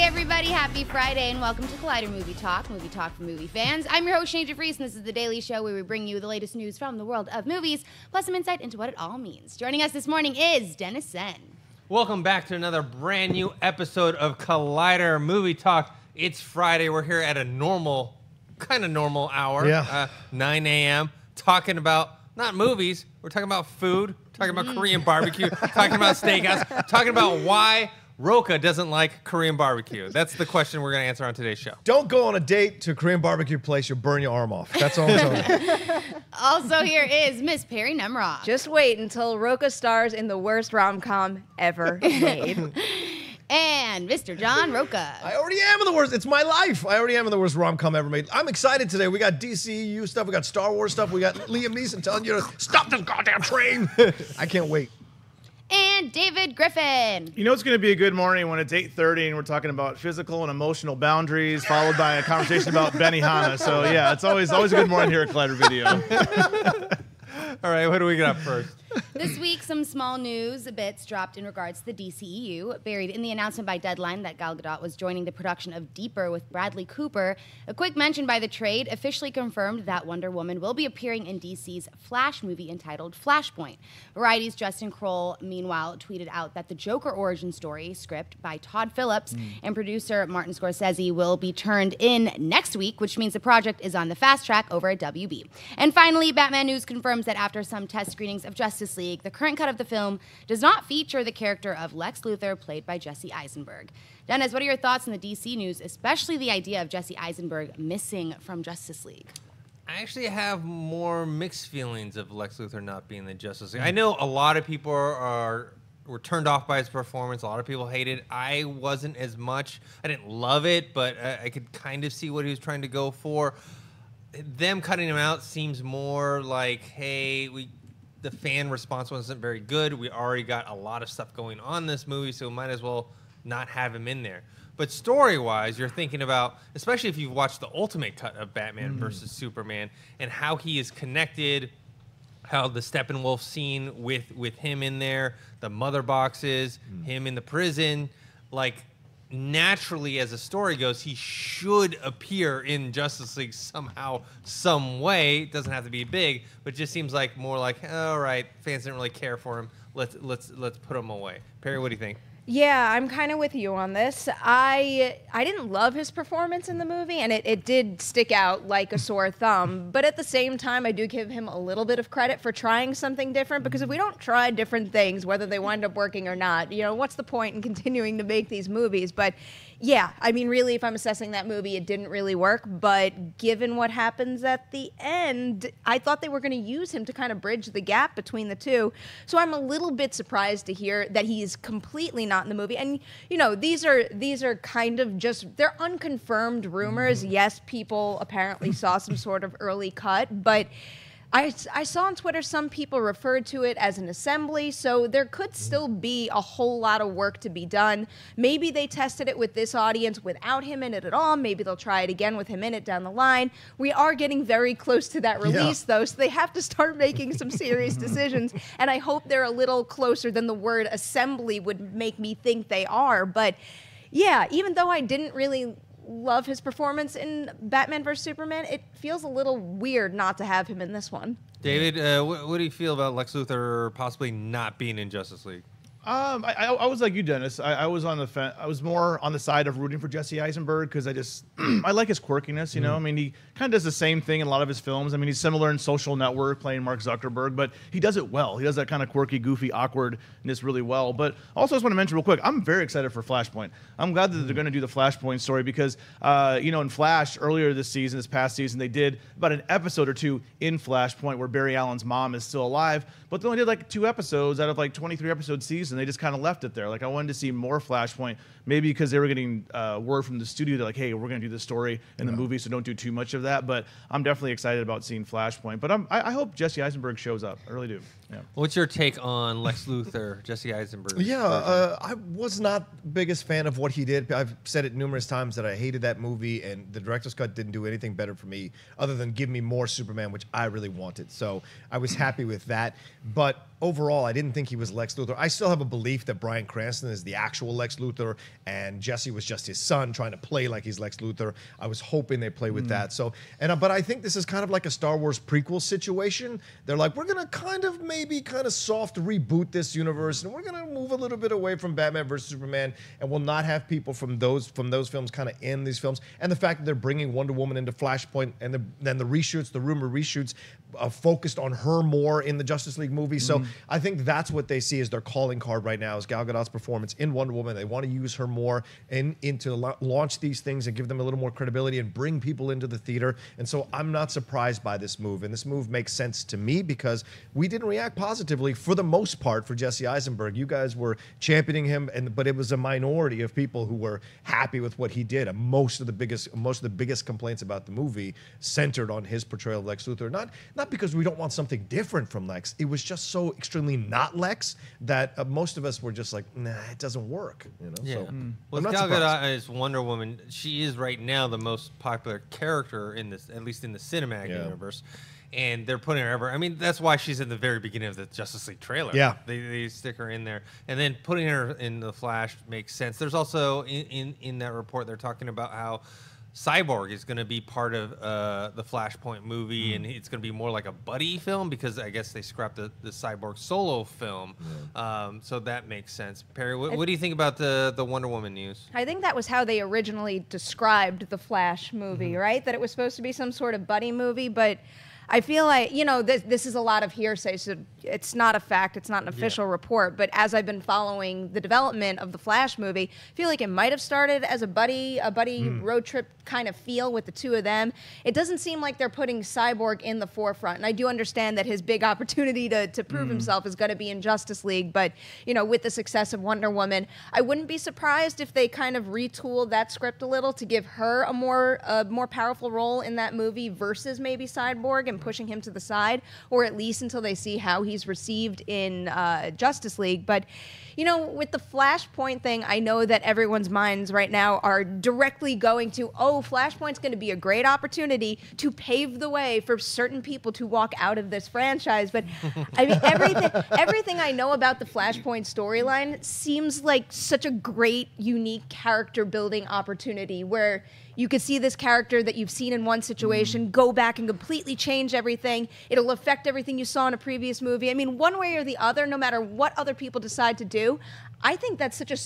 everybody, happy Friday, and welcome to Collider Movie Talk for movie fans. I'm your host, Sinead DeVries, and this is the daily show where we bring you the latest news from the world of movies, plus some insight into what it all means. Joining us this morning is Dennis Tzeng. Welcome back to another brand new episode of Collider Movie Talk. It's Friday. We're here at a kind of normal hour, 9 a.m., talking about, not movies, we're talking about food, talking about Korean barbecue, talking about steakhouse, talking about why Rocha doesn't like Korean barbecue. That's the question we're going to answer on today's show. Don't go on a date to a Korean barbecue place. You'll burn your arm off. That's all I'm telling you. Also here is Miss Perri Nemiroff. Just wait until Rocha stars in the worst rom-com ever made. And Mr. John Rocha. I already am in the worst. It's my life. I already am in the worst rom-com ever made. I'm excited today. We got DCEU stuff. We got Star Wars stuff. We got Liam Neeson telling you to stop this goddamn train. I can't wait. And David Griffin. You know it's going to be a good morning when it's 8:30 and we're talking about physical and emotional boundaries, followed by a conversation about Benihana. So yeah, it's always a good morning here at Collider Video. All right, what do we got first? This week, some small news bits dropped in regards to the DCEU. Buried in the announcement by Deadline that Gal Gadot was joining the production of Deeper with Bradley Cooper, a quick mention by the trade officially confirmed that Wonder Woman will be appearing in DC's Flash movie entitled Flashpoint. Variety's Justin Kroll, meanwhile, tweeted out that the Joker origin story script by Todd Phillips and producer Martin Scorsese will be turned in next week, which means the project is on the fast track over at WB. And finally, Batman News confirms that after some test screenings of Justice League, the current cut of the film does not feature the character of Lex Luthor, played by Jesse Eisenberg. Dennis, what are your thoughts on the DC news, especially the idea of Jesse Eisenberg missing from Justice League? I actually have more mixed feelings of Lex Luthor not being in the Justice League. I know a lot of people were turned off by his performance. A lot of people hated it. I wasn't as much. I didn't love it, but I could kind of see what he was trying to go for. Them cutting him out seems more like, hey, the fan response wasn't very good. We already got a lot of stuff going on in this movie, so we might as well not have him in there. But story-wise, you're thinking about, especially if you've watched the ultimate cut of Batman versus Superman, and how he is connected, how the Steppenwolf scene with him in there, the mother boxes, him in the prison, like, naturally, as the story goes, he should appear in Justice League somehow, some way. It doesn't have to be big, but it just seems like more like, all right, fans didn't really care for him. Let's put him away. Perri, what do you think? Yeah, I'm kind of with you on this. I didn't love his performance in the movie, and it did stick out like a sore thumb. But at the same time, I do give him a little bit of credit for trying something different, because if we don't try different things, whether they wind up working or not, you know, what's the point in continuing to make these movies? But yeah, I mean, really, if I'm assessing that movie, it didn't really work. But given what happens at the end, I thought they were going to use him to kind of bridge the gap between the two. So I'm a little bit surprised to hear that he's completely not in the movie. And, you know, these are kind of just, they're unconfirmed rumors. Yes, people apparently saw some sort of early cut, but I saw on Twitter some people referred to it as an assembly, so there could still be a whole lot of work to be done. Maybe they tested it with this audience without him in it at all. Maybe they'll try it again with him in it down the line. We are getting very close to that release, though, so they have to start making some serious decisions, and I hope they're a little closer than the word assembly would make me think they are. But yeah, even though I didn't really love his performance in Batman vs. Superman, it feels a little weird not to have him in this one. David, what do you feel about Lex Luthor possibly not being in Justice League? I was like you, Dennis. I was on the I was more on the side of rooting for Jesse Eisenberg, because I like his quirkiness. You know, I mean, he kind of does the same thing in a lot of his films. I mean, he's similar in Social Network, playing Mark Zuckerberg, but he does it well. He does that kind of quirky, goofy, awkwardness really well. But also, I just want to mention real quick, I'm very excited for Flashpoint. I'm glad that they're going to do the Flashpoint story, because you know, in Flash earlier this past season, they did about an episode or two in Flashpoint where Barry Allen's mom is still alive, but they only did like 2 episodes out of like 23 episode season. They just kind of left it there. Like, I wanted to see more Flashpoint, maybe because they were getting word from the studio that, like, hey, we're going to do this story in the movie, so don't do too much of that. But I'm definitely excited about seeing Flashpoint. But I hope Jesse Eisenberg shows up. I really do. What's your take on Lex Luthor, Jesse Eisenberg? Yeah, I was not the biggest fan of what he did. I've said it numerous times that I hated that movie, and the director's cut didn't do anything better for me other than give me more Superman, which I really wanted. So I was happy with that. But overall, I didn't think he was Lex Luthor. I still have a belief that Bryan Cranston is the actual Lex Luthor, and Jesse was just his son trying to play like he's Lex Luthor. I was hoping they play with that. So, but I think this is kind of like a Star Wars prequel situation. They're like, we're gonna kind of soft reboot this universe, and we're gonna move a little bit away from Batman versus Superman, and we'll not have people from those films kind of in these films. And the fact that they're bringing Wonder Woman into Flashpoint, and then the reshoots, the rumor reshoots, focused on her more in the Justice League movie. So I think that's what they see as their calling card right now is Gal Gadot's performance in Wonder Woman. They want to use her more into launch these things and give them a little more credibility and bring people into the theater. And so I'm not surprised by this move. And this move makes sense to me because we didn't react positively for the most part for Jesse Eisenberg. You guys were championing him, but it was a minority of people who were happy with what he did. And most of the biggest complaints about the movie centered on his portrayal of Lex Luthor. Not because we don't want something different from Lex. It was just so extremely not Lex that most of us were just like, nah, it doesn't work. You know. Yeah. So, Well, Gal Gadot as Wonder Woman, she is right now the most popular character in this, at least in the cinematic universe. And they're putting her ever. I mean, that's why she's in the very beginning of the Justice League trailer. Yeah, they stick her in there, and then putting her in the Flash makes sense. There's also in that report they're talking about how Cyborg is going to be part of the Flashpoint movie, and it's going to be more like a buddy film because I guess they scrapped the Cyborg solo film. So that makes sense. Perri, what do you think about the Wonder Woman news? I think that was how they originally described the Flash movie, right? That it was supposed to be some sort of buddy movie, but I feel like, this is a lot of hearsay, so it's not a fact, it's not an official report, but as I've been following the development of the Flash movie, I feel like it might have started as a buddy road trip kind of feel with the two of them. It doesn't seem like they're putting Cyborg in the forefront, and I do understand that his big opportunity to prove himself is going to be in Justice League, but, with the success of Wonder Woman, I wouldn't be surprised if they kind of retooled that script a little to give her a more powerful role in that movie versus maybe Cyborg and pushing him to the side, or at least until they see how he's received in Justice League. But, with the Flashpoint thing, I know that everyone's minds right now are directly going to, Flashpoint's going to be a great opportunity to pave the way for certain people to walk out of this franchise. But I mean, everything I know about the Flashpoint storyline seems like such a great, unique character building opportunity where you could see this character that you've seen in one situation go back and completely change everything. It'll affect everything you saw in a previous movie. I mean, one way or the other, no matter what other people decide to do, I think that's such a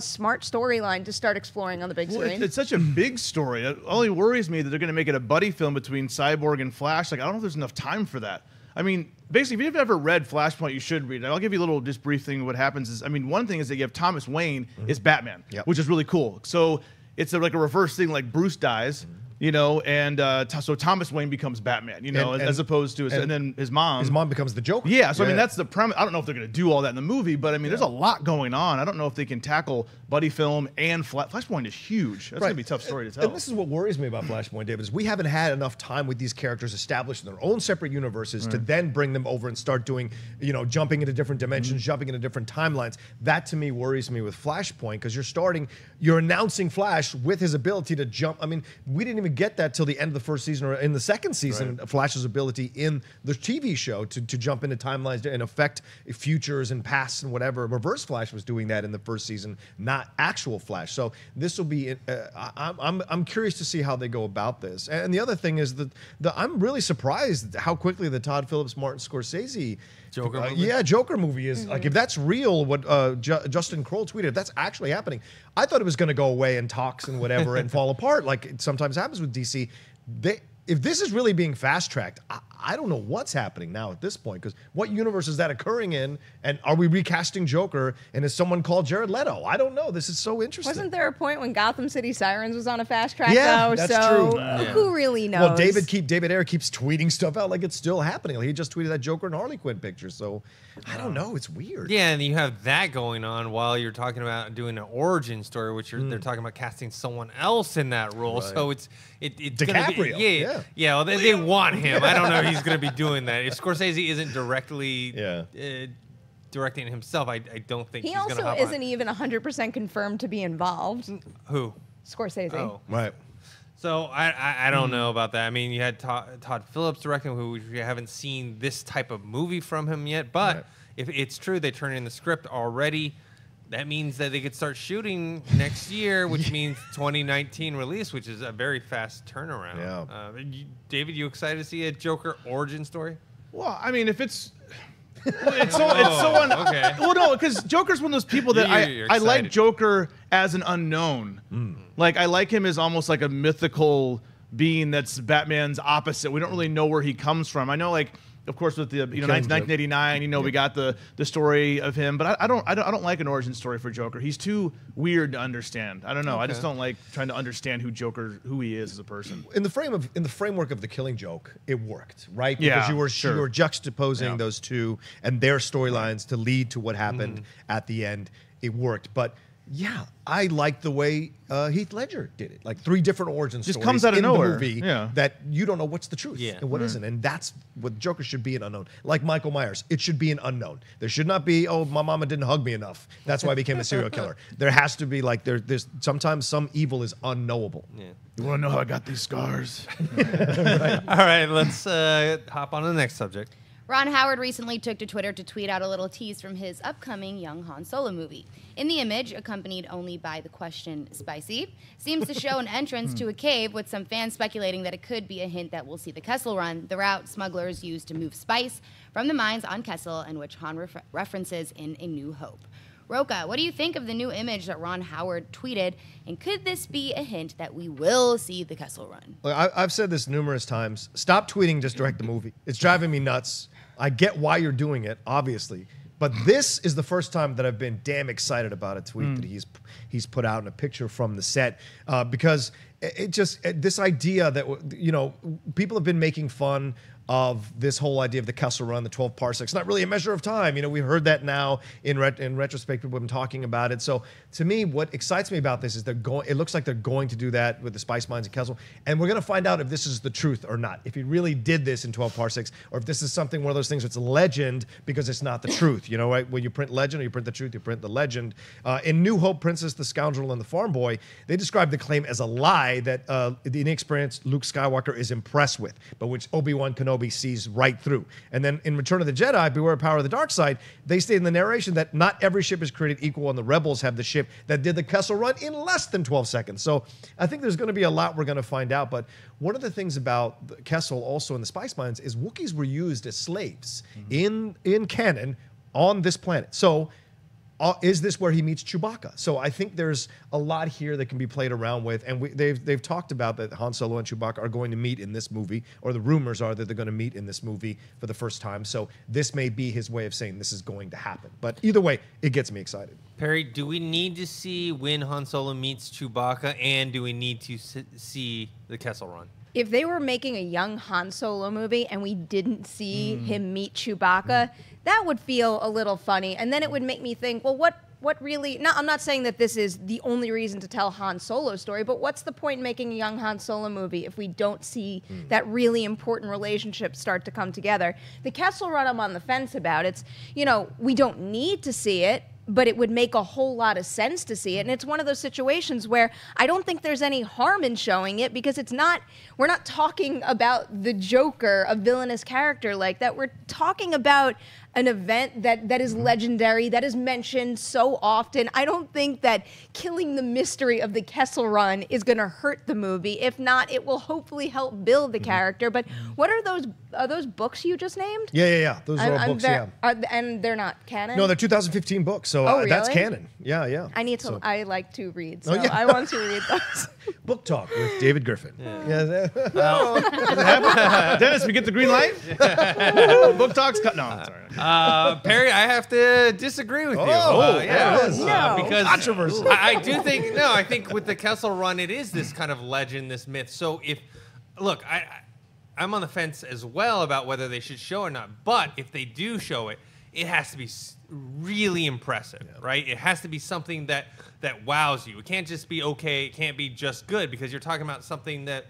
smart storyline to start exploring on the big screen. It's such a big story. It only worries me that they're going to make it a buddy film between Cyborg and Flash. Like, I don't know if there's enough time for that. I mean, basically, if you've ever read Flashpoint, you should read it. I'll give you a little just brief thing. What happens is, one thing is that you have Thomas Wayne is Batman, which is really cool. So it's like a reverse thing, like Bruce dies, and so Thomas Wayne becomes Batman, as opposed to, and then his mom. His mom becomes the Joker. Yeah, so that's the premise. I don't know if they're going to do all that in the movie, but there's a lot going on. I don't know if they can tackle buddy film and Flashpoint is huge. That's going to be a tough story to tell. And this is what worries me about Flashpoint, David, is we haven't had enough time with these characters established in their own separate universes to then bring them over and start doing, jumping into different dimensions, jumping into different timelines. That to me worries me with Flashpoint because you're announcing Flash with his ability to jump. I mean, we didn't even get that till the end of the first season or in the second season, Flash's ability in the TV show to jump into timelines and affect futures and pasts and whatever. Reverse Flash was doing that in the first season, not actual Flash. So this will be, I'm curious to see how they go about this. And the other thing is that I'm really surprised how quickly the Todd Phillips, Martin Scorsese Joker movie? Joker movie is like, if that's real, what Justin Kroll tweeted, if that's actually happening, I thought it was going to go away in talks and whatever and fall apart like it sometimes happens with DC. If this is really being fast-tracked, I don't know what's happening now at this point, because what universe is that occurring in, and are we recasting Joker, and is someone called Jared Leto? I don't know. This is so interesting. Wasn't there a point when Gotham City Sirens was on a fast track, though? That's true. Who really knows? Well, David Ayer keeps tweeting stuff out like it's still happening. Like he just tweeted that Joker and Harley Quinn picture, so I don't know. It's weird. Yeah, and you have that going on while you're talking about doing an origin story, which they're talking about casting someone else in that role. Right. So it's DiCaprio. Gonna be, yeah. Well, they want him. I don't know if he's going to be doing that. If Scorsese isn't directly directing himself, I don't think he's going to also hop isn't on. even 100% confirmed to be involved. Who? Scorsese. Oh. Right. So I don't know about that. I mean, you had Todd Phillips directing, who we haven't seen this type of movie from him yet. But if it's true they turned in the script already, that means that they could start shooting next year, which means 2019 release, which is a very fast turnaround. Yeah. David, you excited to see a Joker origin story? Well, I mean, if it's okay. Well, no, because Joker's one of those people that I like Joker as an unknown. Like, I like him as almost like a mythical being that's Batman's opposite. We don't really know where he comes from. I know, like, of course, with the 1989, we got the story of him, but I don't like an origin story for Joker. He's too weird to understand. I don't know. I just don't like trying to understand who he is as a person. In the framework of The Killing Joke, it worked, right? Because you were juxtaposing those two and their storylines to lead to what happened at the end. It worked, but. Yeah, I like the way Heath Ledger did it. Like 3 different origin stories comes out of nowhere. The movie that you don't know what's the truth and what isn't. And that's what Joker should be, an unknown. Like Michael Myers, it should be an unknown. There should not be, oh, my mama didn't hug me enough. That's why I became a serial killer. There has to be like there's sometimes some evil is unknowable. Yeah. You want to know how I got these scars? All right, let's hop on to the next subject. Ron Howard recently took to Twitter to tweet out a little tease from his upcoming young Han Solo movie. In the image, accompanied only by the question, spicy, seems to show an entrance to a cave, with some fans speculating that it could be a hint that we'll see the Kessel Run, the route smugglers use to move spice from the mines on Kessel, and which Han references in A New Hope. Rocha, what do you think of the new image that Ron Howard tweeted, and could this be a hint that we will see the Kessel Run? Look, I've said this numerous times. Stop tweeting, just direct the movie. It's driving me nuts. I get why you're doing it, obviously. But this is the first time that I've been damn excited about a tweet that he's put out in a picture from the set, because this idea that, people have been making fun of this whole idea of the Kessel Run, the 12 parsecs, not really a measure of time. We've heard that now in retrospect. People have been talking about it. So to me, what excites me about this is it looks like they're going to do that with the spice mines of Kessel, and we're going to find out if this is the truth or not. If he really did this in 12 parsecs, or if this is one of those things that's a legend because it's not the truth. Right? When you print legend or you print the truth, you print the legend. In New Hope, Princess, the Scoundrel, and the Farm Boy, they described the claim as a lie that the inexperienced Luke Skywalker is impressed with, but which Obi-Wan Kenobi sees right through. And then in Return of the Jedi, Beware Power of the Dark Side, they state in the narration that not every ship is created equal, and the rebels have the ship that did the Kessel Run in less than 12 seconds. So I think there's going to be a lot we're going to find out. But one of the things about the Kessel, also in the spice mines, is Wookiees were used as slaves in canon on this planet. So is this where he meets Chewbacca? So I think there's a lot here that can be played around with, and they've talked about that Han Solo and Chewbacca are going to meet in this movie, or the rumors are that they're going to meet in this movie for the first time. So this may be his way of saying this is going to happen. But either way, it gets me excited. Perri, do we need to see when Han Solo meets Chewbacca, and do we need to see the Kessel Run? If they were making a young Han Solo movie and we didn't see him meet Chewbacca, that would feel a little funny. And then it would make me think, well, what really... Now, I'm not saying that this is the only reason to tell Han Solo's story, but what's the point in making a young Han Solo movie if we don't see that really important relationship start to come together? The Kessel Run, I'm on the fence about. It's, we don't need to see it, but it would make a whole lot of sense to see it. And it's one of those situations where I don't think there's any harm in showing it, because we're not talking about the Joker, a villainous character like that. We're talking about an event that is legendary, that is mentioned so often. I don't think that killing the mystery of the Kessel Run is going to hurt the movie. If not, it will hopefully help build the character. But what are those books you just named? Yeah. Those are all books, and they're not canon? No, they're 2015 books, so really? That's canon. Yeah. I like to read, so I want to read those. Book Talk with David Griffin. Dennis, we get the green light? Book Talk's cut. No, I'm sorry. Perri, I have to disagree with you. No. Because controversy. I think with the Kessel Run, it is this kind of legend, this myth. So I'm on the fence as well about whether they should show or not. But if they do show it, it has to be really impressive, right? It has to be something that wows you. It can't just be okay. It can't be just good, because you're talking about something that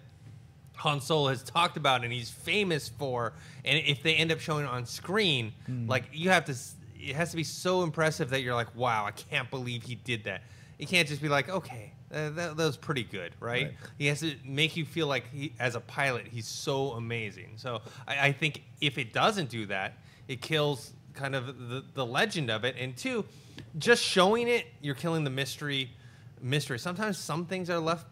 Han Solo has talked about and he's famous for, and if they end up showing it on screen, like it has to be so impressive that you're like, wow, I can't believe he did that. It can't just be like, okay, that was pretty good, right? He has to make you feel like as a pilot, he's so amazing. So I think if it doesn't do that, it kills kind of the legend of it. And two, just showing it, you're killing the mystery. Sometimes some things are left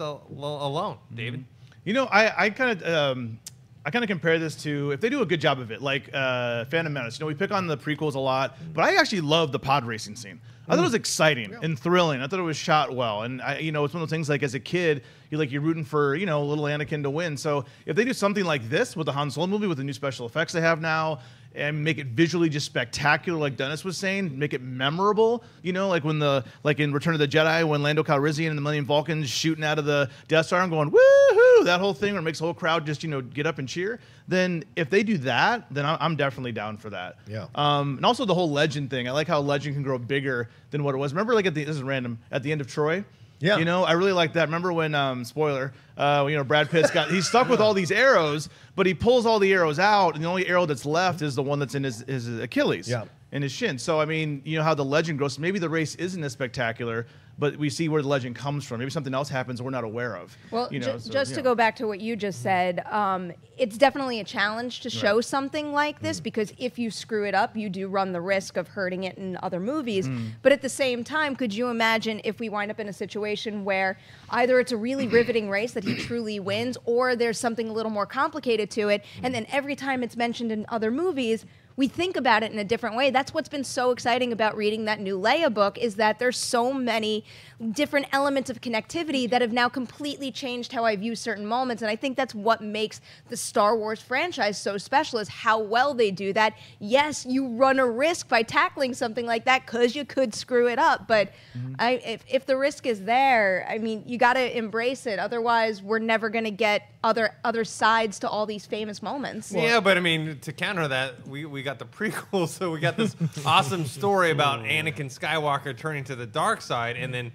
alone. David, You know, I kind of compare this to if they do a good job of it, like Phantom Menace. You know, we pick on the prequels a lot, but I actually love the pod racing scene. I thought it was exciting and thrilling. I thought it was shot well, and it's one of those things like as a kid, you're rooting for little Anakin to win. So if they do something like this with the Han Solo movie with the new special effects they have now, and make it visually just spectacular, like Dennis was saying, make it memorable. Like in Return of the Jedi when Lando Calrissian and the Millennium Falcon's shooting out of the Death Star and going woohoo, that whole thing, or makes the whole crowd just get up and cheer. Then if they do that, then I'm definitely down for that. Yeah. And also the whole legend thing. I like how legend can grow bigger than what it was. Remember, this is random, at the end of Troy. Yeah. I really like that. Remember when, spoiler, Brad Pitt's he's stuck with all these arrows, but he pulls all the arrows out, and the only arrow that's left is the one that's in his Achilles, in his shin. So, I mean, how the legend grows. Maybe the race isn't as spectacular, but we see where the legend comes from. Maybe something else happens we're not aware of. Well, just to go back to what you just said, it's definitely a challenge to show something like this because if you screw it up, you do run the risk of hurting it in other movies. But at the same time, could you imagine if we wind up in a situation where either it's a really riveting race that he truly wins, or there's something a little more complicated to it, and then every time it's mentioned in other movies, we think about it in a different way. That's what's been so exciting about reading that new Leia book, is that there's so many different elements of connectivity that have now completely changed how I view certain moments. And I think that's what makes the Star Wars franchise so special, is how well they do that. Yes, you run a risk by tackling something like that because you could screw it up. But if the risk is there, I mean, you got to embrace it. Otherwise, we're never going to get other sides to all these famous moments. Yeah, but I mean, to counter that, we got the prequel, so we got this awesome story about Anakin Skywalker turning to the dark side, and then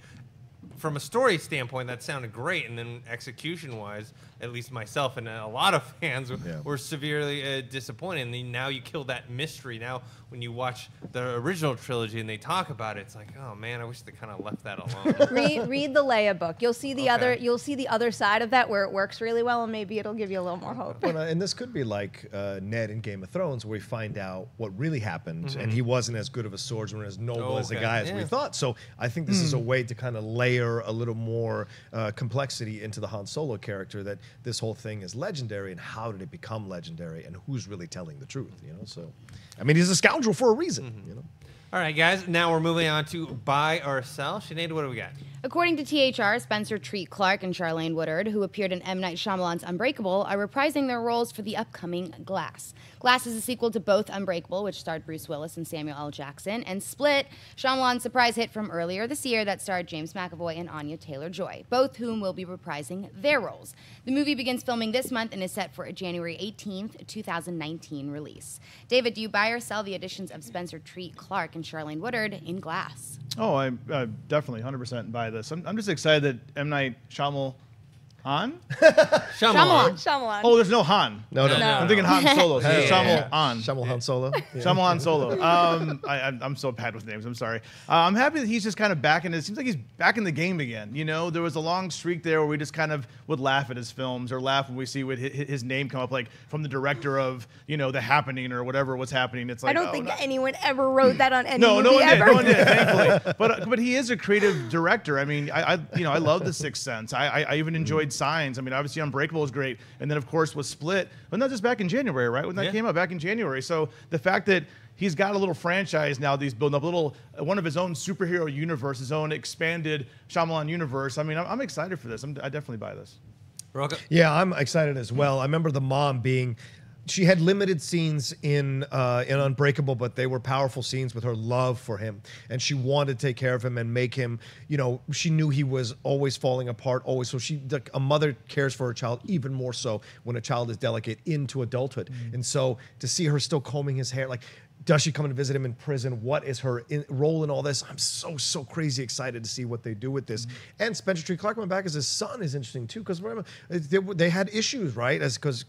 from a story standpoint, that sounded great, and then execution-wise, at least myself and a lot of fans were severely disappointed. And then now you kill that mystery. Now, when you watch the original trilogy and they talk about it, it's like, oh man, I wish they kind of left that alone. read the Leia book. You'll see the other side of that where it works really well, and maybe it'll give you a little more hope. Well, and this could be like Ned in Game of Thrones, where we find out what really happened, and he wasn't as good of a swordsman, as noble as a guy as we thought. So I think this is a way to kind of layer a little more complexity into the Han Solo character, that this whole thing is legendary, and how did it become legendary, and who's really telling the truth, So, I mean, he's a scoundrel for a reason, All right, guys, now we're moving on to buy or sell. Sinead, what do we got? According to THR, Spencer Treat Clark and Charlayne Woodard, who appeared in M. Night Shyamalan's Unbreakable, are reprising their roles for the upcoming Glass. Glass is a sequel to both Unbreakable, which starred Bruce Willis and Samuel L. Jackson, and Split, Shyamalan's surprise hit from earlier this year that starred James McAvoy and Anya Taylor-Joy, both whom will be reprising their roles. The movie begins filming this month and is set for a January 18th, 2019 release. David, do you buy or sell the additions of Spencer Treat Clark and Charlayne Woodard in Glass? Oh, I definitely 100% buy this. I'm just excited that M. Night Shyamalan. Shyamalan. Oh, there's no Han. No. I'm thinking Han Solo. So Shyamalan. Shyamalan Han Solo. Shyamalan Solo. I'm so bad with names. I'm sorry. I'm happy that he's just kind of back in it. It seems like he's back in the game again. There was a long streak there where we just kind of would laugh at his films, or laugh when we see his name come up, like from the director of The Happening or whatever was happening. It's like, I don't think anyone ever wrote that on any movie no one ever. did. No one did, thankfully. But he is a creative director. I mean, I love The Sixth Sense. I even enjoyed Signs. I mean, obviously Unbreakable was great, and then of course was Split, but not just back in January, right? When that came out back in January. So the fact that he's got a little franchise now that he's building up, one of his own superhero universe, his own expanded Shyamalan universe. I mean, I'm excited for this. I definitely buy this. Rocha? Yeah, I'm excited as well. I remember the mom being. She had limited scenes in Unbreakable, but they were powerful scenes with her love for him, and she wanted to take care of him and make him. She knew he was always falling apart, always. So a mother cares for her child even more so when a child is delicate into adulthood, and so to see her still combing his hair, like Does she come and visit him in prison? What is her role in all this? I'm so crazy excited to see what they do with this. And Spencer Tree Clark went back as his son is interesting too, because remember they had issues, right? As because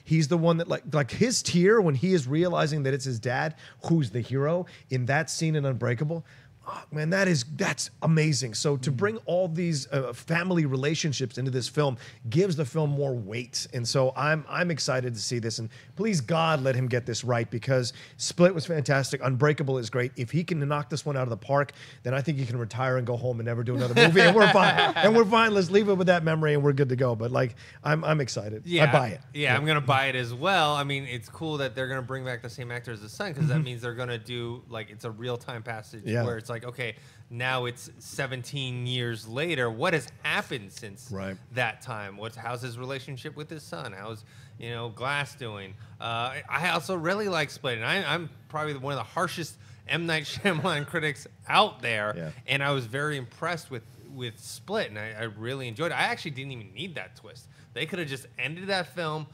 he's the one that like his tear when he is realizing that it's his dad who's the hero in that scene in Unbreakable. Oh, man, that's amazing. So to bring all these family relationships into this film gives the film more weight, and so I'm excited to see this. And please God, let him get this right, because Split was fantastic. Unbreakable is great. If he can knock this one out of the park, then I think he can retire and go home and never do another movie, and we're fine. And we're fine. Let's leave it with that memory, and we're good to go. But like, I'm excited. Yeah, I buy it. Yeah, I'm gonna buy it as well. I mean, it's cool that they're gonna bring back the same actor as the son, because that means they're gonna do like it's a real time passage where it's like, okay, now it's 17 years later. What has happened since that time? How's his relationship with his son? How's Glass doing? I also really like Split, and I'm probably one of the harshest M. Night Shyamalan critics out there, and I was very impressed with Split, and I really enjoyed it. I actually didn't even need that twist. They could have just ended that film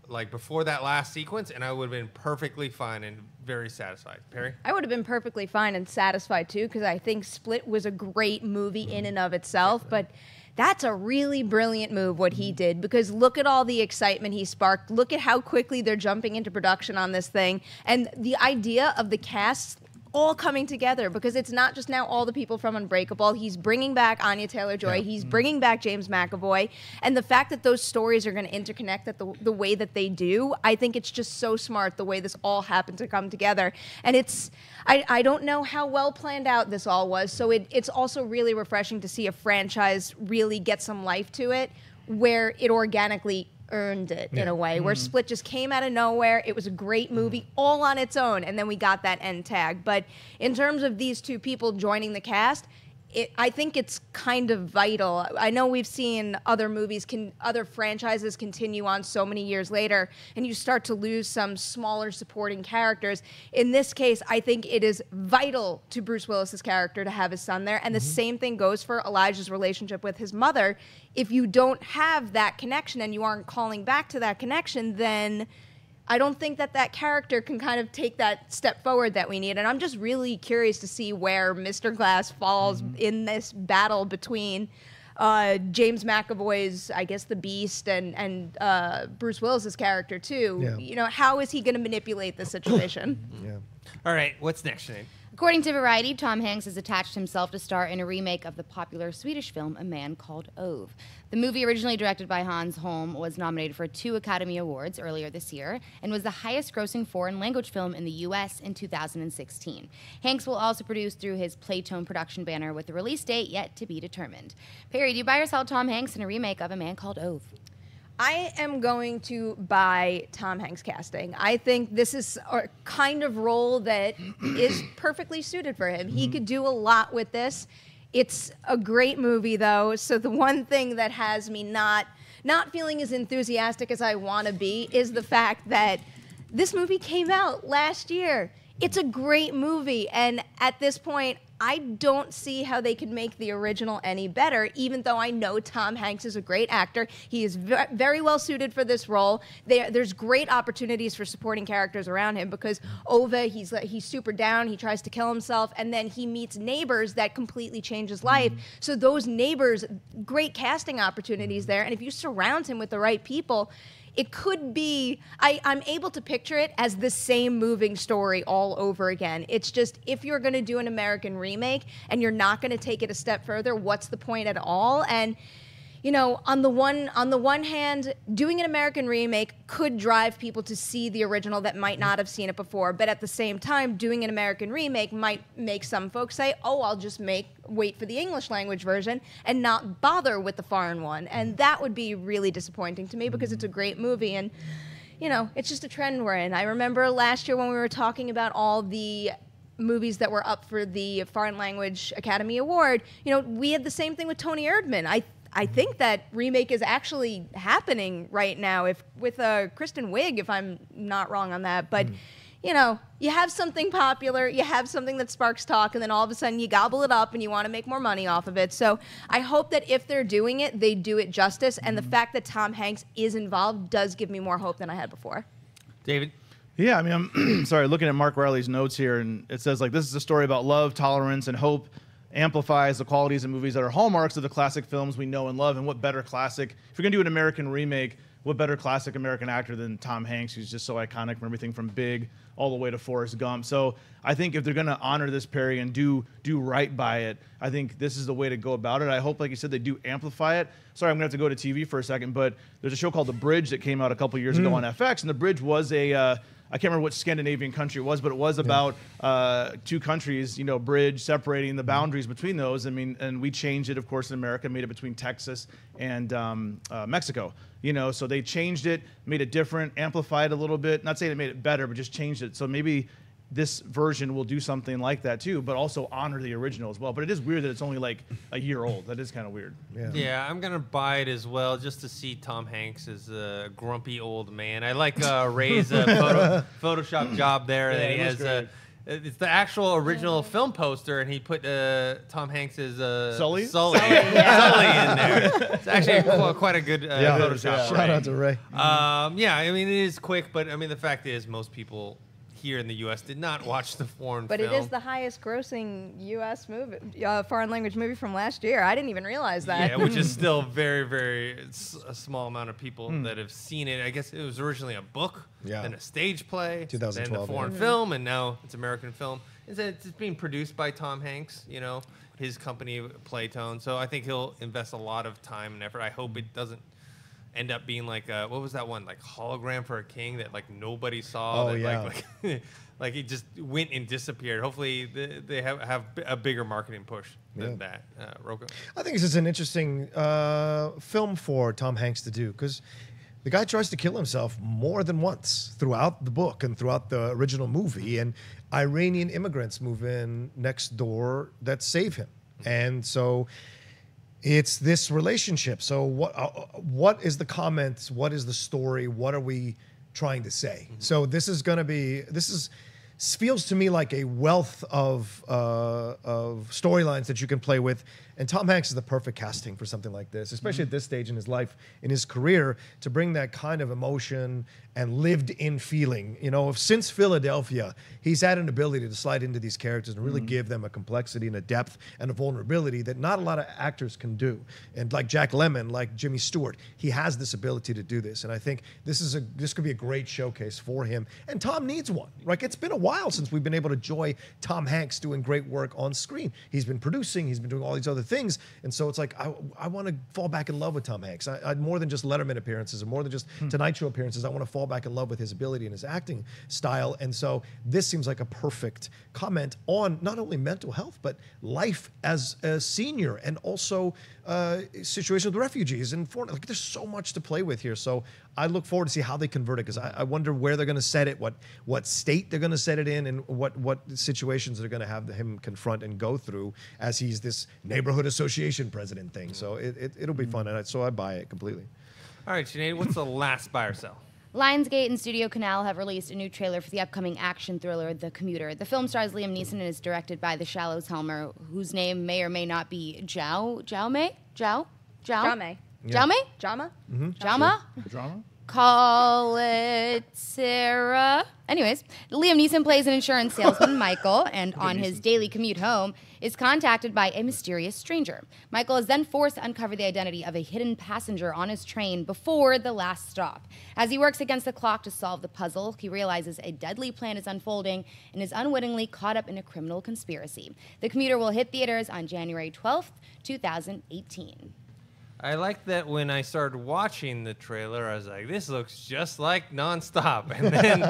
like before that last sequence, and I would have been perfectly fine and very satisfied. Perri? I would have been perfectly fine and satisfied too, because I think Split was a great movie in and of itself, but that's a really brilliant move what he did, because look at all the excitement he sparked. Look at how quickly they're jumping into production on this thing, and the idea of the cast all coming together, because it's not just now all the people from Unbreakable. He's bringing back Anya Taylor-Joy. He's bringing back James McAvoy. And the fact that those stories are going to interconnect the way that they do, I think it's just so smart the way this all happened to come together. And I don't know how well planned out this all was, so it's also really refreshing to see a franchise really get some life to it, where it organically earned it in a way, where Split just came out of nowhere. It was a great movie all on its own, and then we got that end tag. But in terms of these two people joining the cast, I think it's kind of vital. I know we've seen other movies, other franchises continue on so many years later, and you start to lose some smaller supporting characters. In this case, I think it is vital to Bruce Willis's character to have his son there, and the same thing goes for Elijah's relationship with his mother. If you don't have that connection and you aren't calling back to that connection, then I don't think that character can kind of take that step forward that we need. And I'm just really curious to see where Mr. Glass falls in this battle between James McAvoy's, I guess, the Beast, and Bruce Willis's character too. How is he going to manipulate the situation? All right, what's next, Sinead? According to Variety, Tom Hanks has attached himself to star in a remake of the popular Swedish film A Man Called Ove. The movie, originally directed by Hans Holm, was nominated for 2 Academy Awards earlier this year and was the highest-grossing foreign language film in the U.S. in 2016. Hanks will also produce through his Playtone production banner, with the release date yet to be determined. Perri, do you buy or sell Tom Hanks in a remake of A Man Called Ove? I am going to buy Tom Hanks casting. I think this is a kind of role that is perfectly suited for him. He could do a lot with this. It's a great movie, though, so the one thing that has me not feeling as enthusiastic as I want to be is the fact that this movie came out last year. It's a great movie, and at this point, I don't see how they could make the original any better, even though I know Tom Hanks is a great actor. He is very well suited for this role. There's great opportunities for supporting characters around him, because Ove, he's super down, he tries to kill himself, and then he meets neighbors that completely change his life. So those neighbors, great casting opportunities there, and if you surround him with the right people, it could be, I'm able to picture it as the same moving story all over again. It's just, if you're going to do an American remake and you're not going to take it a step further, what's the point at all? And on the one hand, doing an American remake could drive people to see the original that might not have seen it before. But at the same time, doing an American remake might make some folks say, oh, I'll just wait for the English language version and not bother with the foreign one. And that would be really disappointing to me, because it's a great movie. And, it's just a trend we're in. I remember last year when we were talking about all the movies that were up for the Foreign Language Academy Award, we had the same thing with Tony Erdmann. I think that remake is actually happening right now, with Kristen Wiig, if I'm not wrong on that. But, you have something popular, you have something that sparks talk, and then all of a sudden you gobble it up and you want to make more money off of it. So I hope that if they're doing it, they do it justice. And the fact that Tom Hanks is involved does give me more hope than I had before. David? Yeah, I mean, I'm sorry, looking at Mark Riley's notes here, and it says, like, this is a story about love, tolerance, and hope, amplifies the qualities of movies that are hallmarks of the classic films we know and love. And what better classic, if you're going to do an American remake, what better classic American actor than Tom Hanks, who's just so iconic from everything from Big all the way to Forrest Gump. So I think if they're going to honor this, Perri, and do right by it, I think this is the way to go about it. I hope, like you said, they do amplify it. Sorry, I'm going to have to go to TV for a second, but there's a show called The Bridge that came out a couple years ago on FX, and The Bridge was a... I can't remember which Scandinavian country it was, but it was about two countries, you know, bridge separating the boundaries between those. I mean, and we changed it, of course, in America, made it between Texas and Mexico. You know, so they changed it, made it different, amplified a little bit. Not saying it made it better, but just changed it. So maybe this version will do something like that too, but also honor the original as well. But it is weird that it's only like a year old. That is kind of weird. Yeah, I'm gonna buy it as well, just to see Tom Hanks as a grumpy old man. I like Ray's Photoshop job there. Yeah, That he it was has. It's the actual original film poster, and he put Tom Hanks as Sully? Sully in there. It's actually quite a good Photoshop. Shout out to Ray. Yeah, I mean, it is quick, but I mean, the fact is, most people here in the U.S. did not watch the foreign But film. it is the highest grossing U.S. movie, foreign language movie from last year. I didn't even realize that. Yeah, which is still very, very a small amount of people that have seen it. I guess it was originally a book, then a stage play, 2012, then the foreign film, and now it's American film. It's being produced by Tom Hanks, you know, his company Playtone. So I think he'll invest a lot of time and effort. I hope it doesn't end up being like what was that one, like Hologram for a King, that like nobody saw. Like it just went and disappeared. Hopefully they have a bigger marketing push than that. Rocha? I think this is an interesting film for Tom Hanks to do, because the guy tries to kill himself more than once throughout the book and throughout the original movie, and Iranian immigrants move in next door that save him. And so it's this relationship. So what is the comments? What is the story? What are we trying to say? So this is going to be, feels to me like a wealth of storylines that you can play with. And Tom Hanks is the perfect casting for something like this, especially at this stage in his life, in his career, to bring that kind of emotion and lived-in feeling. You know, since Philadelphia, he's had an ability to slide into these characters and really give them a complexity and a depth and a vulnerability that not a lot of actors can do. And like Jack Lemmon, like Jimmy Stewart, he has this ability to do this. And I think this could be a great showcase for him. And Tom needs one. Like, it's been a while since we've been able to enjoy Tom Hanks doing great work on screen. He's been producing, he's been doing all these other things, and so it's like I want to fall back in love with Tom Hanks. I more than just Letterman appearances, and more than just Tonight Show appearances. I want to fall back in love with his ability and his acting style. And so this seems like a perfect comment on not only mental health but life as a senior, and also situation with refugees and foreign. Like, there's so much to play with here. So I look forward to see how they convert it, because I wonder where they're going to set it, what state they're going to set it in, and what situations they're going to have him confront and go through as he's this neighborhood association president thing. So it'll be fun, and so I buy it completely. All right, Sinead, what's the last buy or sell? Lionsgate and Studio Canal have released a new trailer for the upcoming action thriller, The Commuter. The film stars Liam Neeson and is directed by the Shallows Helmer, whose name may or may not be Jaume? Drama? Call it Sarah. Anyways, Liam Neeson plays an insurance salesman, Michael, and on his daily commute home is contacted by a mysterious stranger. Michael is then forced to uncover the identity of a hidden passenger on his train before the last stop. As he works against the clock to solve the puzzle, he realizes a deadly plan is unfolding and is unwittingly caught up in a criminal conspiracy. The Commuter will hit theaters on January 12th, 2018. I like that when I started watching the trailer, I was like, this looks just like Nonstop. And then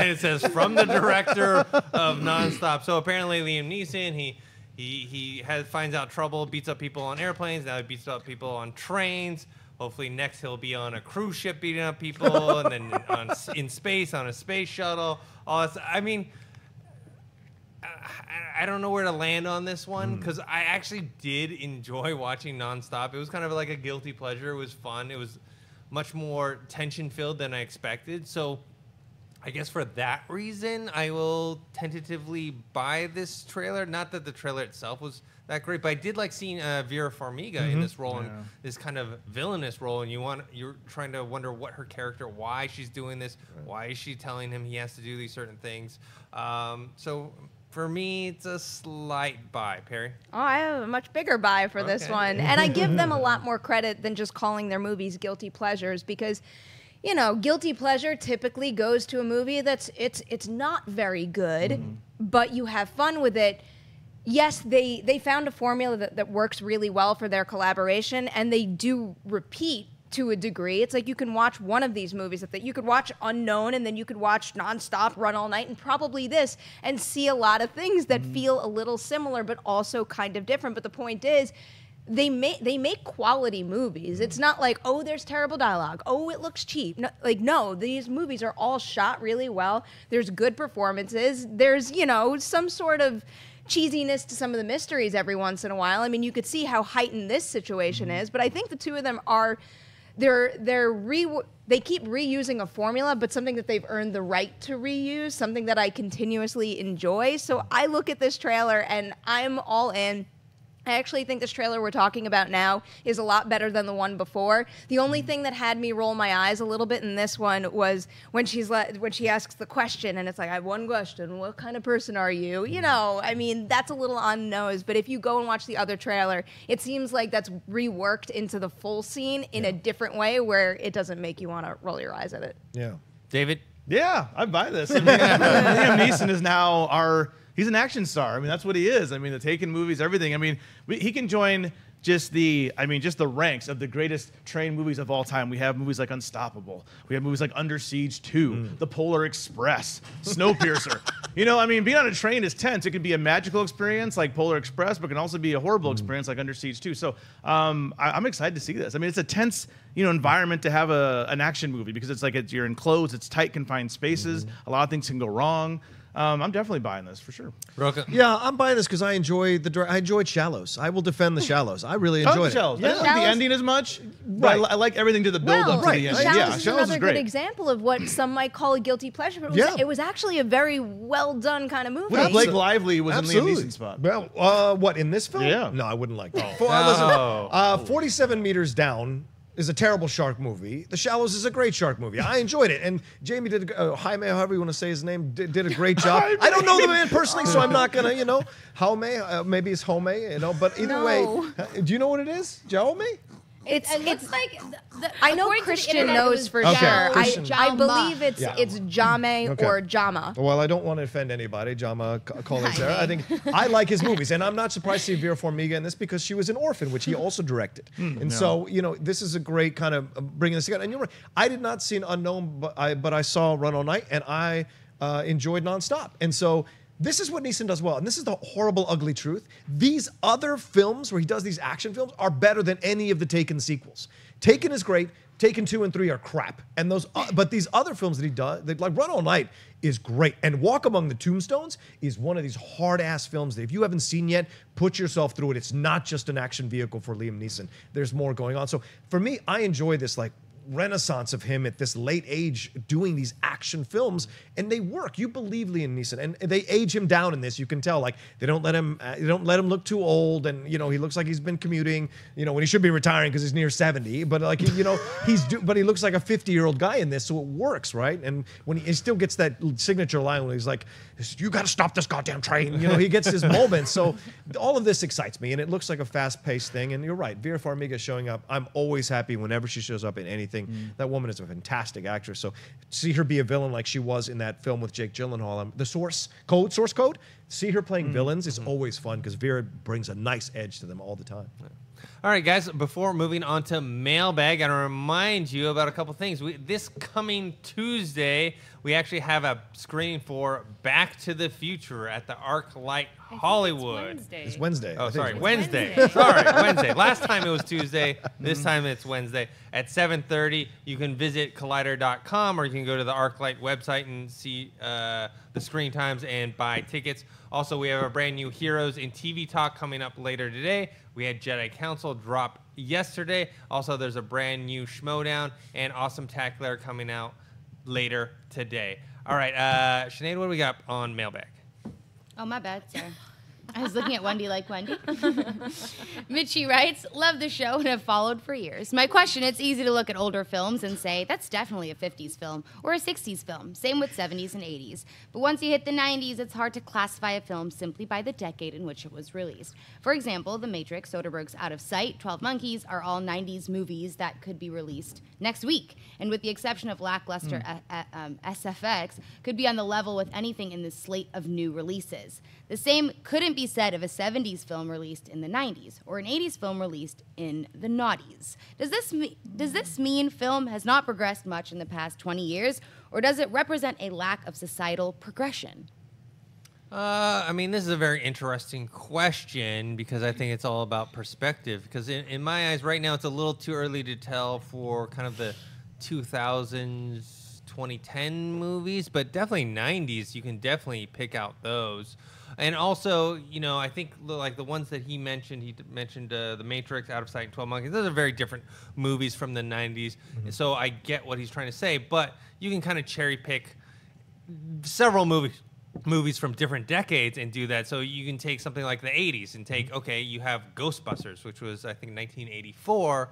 it says, from the director of Nonstop. So apparently Liam Neeson, he finds out trouble, beats up people on airplanes. Now he beats up people on trains. Hopefully next he'll be on a cruise ship beating up people, and then in space on a space shuttle. All this. I mean, I don't know where to land on this one, because I actually did enjoy watching Nonstop. It was kind of like a guilty pleasure. It was fun. It was much more tension-filled than I expected. So I guess for that reason, I will tentatively buy this trailer. Not that the trailer itself was that great. But I did like seeing Vera Farmiga in this role, and this kind of villainous role, and you're trying to wonder what her character, why she's doing this, why is she telling him he has to do these certain things. So for me, it's a slight buy. Perri? Oh, I have a much bigger buy for this one. And I give them a lot more credit than just calling their movies guilty pleasures because, you know, guilty pleasure typically goes to a movie that's it's not very good, but you have fun with it. Yes, they found a formula that works really well for their collaboration, and they do repeat to a degree. It's like you can watch one of these movies that you could watch Unknown, and then you could watch Nonstop, Run All Night, and probably this, and see a lot of things that feel a little similar but also kind of different. But the point is, they make quality movies. It's not like, oh, there's terrible dialogue. Oh, it looks cheap. No, these movies are all shot really well. There's good performances. There's, you know, some sort of cheesiness to some of the mysteries every once in a while. I mean, you could see how heightened this situation is, but I think the two of them are they keep reusing a formula, but something that they've earned the right to reuse, something that I continuously enjoy. So I look at this trailer and I'm all in. I actually think this trailer we're talking about now is a lot better than the one before. The only thing that had me roll my eyes a little bit in this one was when she asks the question, and it's like, I have one question. What kind of person are you? You know, I mean, that's a little on the nose. But if you go and watch the other trailer, it seems like that's reworked into the full scene in a different way where it doesn't make you want to roll your eyes at it. Yeah. David? Yeah, I buy this. I mean, Liam Neeson is now he's an action star. I mean, that's what he is. I mean, the Taken movies, everything. I mean, he can join just the ranks of the greatest train movies of all time. We have movies like Unstoppable. We have movies like Under Siege 2, The Polar Express, Snowpiercer. You know, I mean, being on a train is tense. It can be a magical experience like Polar Express, but it can also be a horrible experience like Under Siege 2. So I'm excited to see this. I mean, it's a tense, environment to have an action movie because it's like you're enclosed, it's tight, confined spaces. A lot of things can go wrong. I'm definitely buying this for sure. Rocha? Yeah, I'm buying this because I enjoyed Shallows. I will defend the Shallows. I really enjoyed it. Shallows. Yeah. I didn't like the ending as much, but I like everything to the build up to the ending. Shallows Yeah, is Shallows is another great. good example of what some might call a guilty pleasure, but it was actually a very well done kind of movie. Well, Blake Lively was Absolutely. in Liam Neeson's spot. Well, what, in this film? Yeah. No, I wouldn't like that. No. 47 Meters Down is a terrible shark movie. The Shallows is a great shark movie. I enjoyed it. And Jamie did, Jaime, however you want to say his name, did a great job. I don't know the man personally, so I'm not going to, Jaime, maybe it's Jaime, but either way, do you know what it is? Jaume? It looks like I know according to the Christian internet, it knows was for Okay, sure. Christian. I believe it's Jame Okay. or Jama. Well, I don't want to offend anybody, Jama Collins there. I think I like his movies, and I'm not surprised to see Vera Farmiga in this because she was an orphan, which he also directed. So, this is a great kind of bringing this together. And you're right, I did not see an Unknown, but I saw Run All Night, and I enjoyed Nonstop. And so this is what Neeson does well, and this is the horrible, ugly truth. These other films where he does these action films are better than any of the Taken sequels. Taken is great. Taken 2 and 3 are crap. And but these other films that he does, like Run All Night, is great. And Walk Among the Tombstones is one of these hard-ass films that if you haven't seen yet, put yourself through it. It's not just an action vehicle for Liam Neeson. There's more going on. So for me, I enjoy this renaissance of him at this late age doing these action films, and they work. You believe Liam Neeson, and they age him down in this. You can tell, they don't let him look too old, and he looks like he's been commuting, when he should be retiring because he's near 70. But but he looks like a 50-year-old guy in this, so it works, right? And when he still gets that signature line when he's like, "You got to stop this goddamn train," he gets his moments. So all of this excites me, and it looks like a fast-paced thing. And you're right, Vera Farmiga showing up. I'm always happy whenever she shows up in anything. That woman is a fantastic actress. So see her be a villain like she was in that film with Jake Gyllenhaal, the Source Code. See her playing villains is always fun because Vera brings a nice edge to them all the time. All right, guys, before moving on to mailbag, I got to remind you about a couple things. This coming Tuesday, we actually have a screening for Back to the Future at the ArcLight Hollywood. It's Wednesday. Oh, sorry, Wednesday. Sorry, Wednesday. Last time it was Tuesday. This time it's Wednesday at 7:30. You can visit collider.com or you can go to the ArcLight website and see the screen times and buy tickets. Also, we have a brand new Heroes in TV Talk coming up later today. We had Jedi Council drop yesterday. Also, there's a brand new Schmodown and Awesome Tackler coming out later today. All right, Sinead, what do we got on mailbag? Oh, my bad, sir. I was looking at Wendy like Wendy. Mitchie writes, love the show and have followed for years. My question, it's easy to look at older films and say, that's definitely a 50s film or a 60s film. Same with 70s and 80s. But once you hit the 90s, it's hard to classify a film simply by the decade in which it was released. For example, The Matrix, Soderbergh's Out of Sight, 12 Monkeys are all 90s movies that could be released next week. And with the exception of lackluster SFX, could be on the level with anything in this slate of new releases. The same couldn't be said of a 70s film released in the 90s or an 80s film released in the noughties. Does this mean film has not progressed much in the past 20 years, or does it represent a lack of societal progression? I mean, this is a very interesting question because I think it's all about perspective. Because in my eyes, right now, it's a little too early to tell for kind of the 2000s, 2010 movies, but definitely 90s. You can definitely pick out those. And also, you know, I think like the ones that he mentioned The Matrix, Out of Sight, and 12 Monkeys. Those are very different movies from the 90s. So I get what he's trying to say, but you can kind of cherry pick several movies from different decades and do that. So you can take something like the 80s and take, okay, you have Ghostbusters, which was, I think, 1984.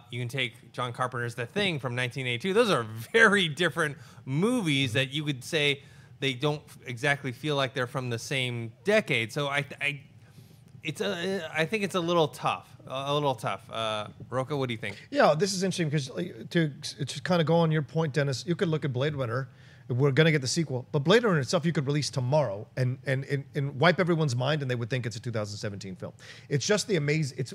You can take John Carpenter's The Thing from 1982. Those are very different movies that you would say they don't exactly feel like they're from the same decade. So I think it's a little tough. Rocha, what do you think? Yeah, this is interesting because to kind of go on your point, Dennis, you could look at Blade Runner. We're going to get the sequel, but Blade Runner itself you could release tomorrow and wipe everyone's mind, and they would think it's a 2017 film. It's just the amazing.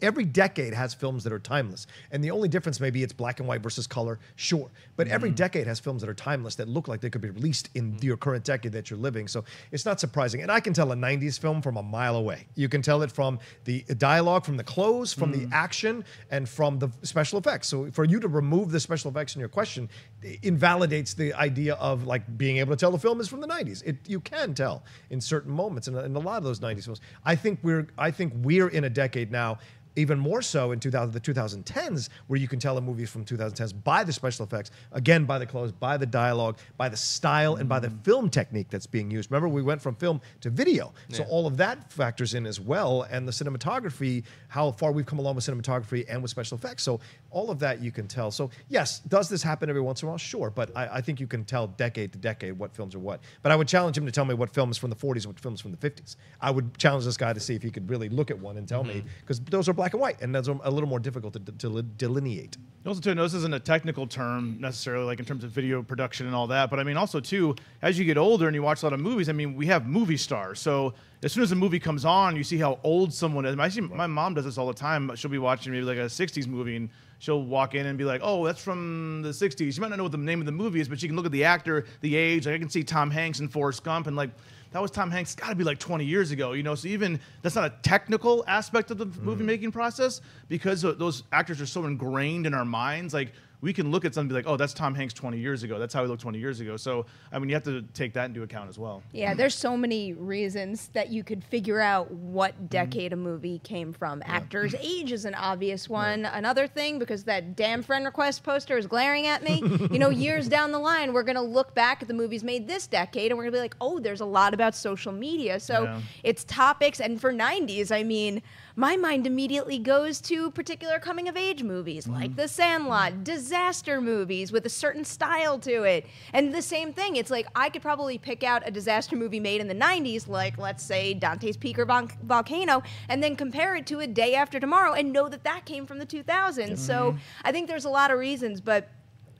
Every decade has films that are timeless, and the only difference maybe it's black and white versus color, sure. But every decade has films that are timeless that look like they could be released in your current decade that you're living. So it's not surprising, and I can tell a 90s film from a mile away. You can tell it from the dialogue, from the clothes, from the action, and from the special effects. So for you to remove the special effects in your question, it invalidates the idea of like being able to tell the film is from the 90s. You can tell in certain moments in a lot of those 90s films. I think we're in a decade now, even more so in the 2010s, where you can tell a movie from 2010s by the special effects, again, by the clothes, by the dialogue, by the style, and by the film technique that's being used. Remember, we went from film to video. So all of that factors in as well, and the cinematography, how far we've come along with cinematography and with special effects. So all of that you can tell. So yes, does this happen every once in a while? Sure, but I think you can tell decade to decade what films are what. But I would challenge him to tell me what film is from the 40s and what film is from the 50s. I would challenge this guy to see if he could really look at one and tell me, because those are black and white, and those are a little more difficult to delineate. Also, too, this isn't a technical term necessarily, like in terms of video production and all that, but I mean, also, too, as you get older and you watch a lot of movies, I mean, we have movie stars. So as soon as a movie comes on, you see how old someone is. I see my mom does this all the time. She'll be watching maybe like a 60s movie, and she'll walk in and be like, oh, that's from the 60s. She might not know what the name of the movie is, but she can look at the actor, the age. Like I can see Tom Hanks in Forrest Gump, and like, that was Tom Hanks. It's got to be like 20 years ago, you know. So even that's not a technical aspect of the movie making process, because those actors are so ingrained in our minds. Like we can look at something and be like, oh, that's Tom Hanks 20 years ago. That's how he looked 20 years ago. So I mean, you have to take that into account as well. Yeah, there's so many reasons that you could figure out what decade a movie came from. Actors' age is an obvious one. Another thing, because that damn friend request poster is glaring at me. You know, years down the line, we're gonna look back at the movies made this decade, and we're gonna be like, oh, there's a lot about social media. So it's topics, and for 90s, I mean, my mind immediately goes to particular coming-of-age movies like The Sandlot, disaster movies with a certain style to it. And the same thing, it's like I could probably pick out a disaster movie made in the 90s, like, let's say, Dante's Peak or Volcano, and then compare it to A Day After Tomorrow and know that that came from the 2000s. So I think there's a lot of reasons, but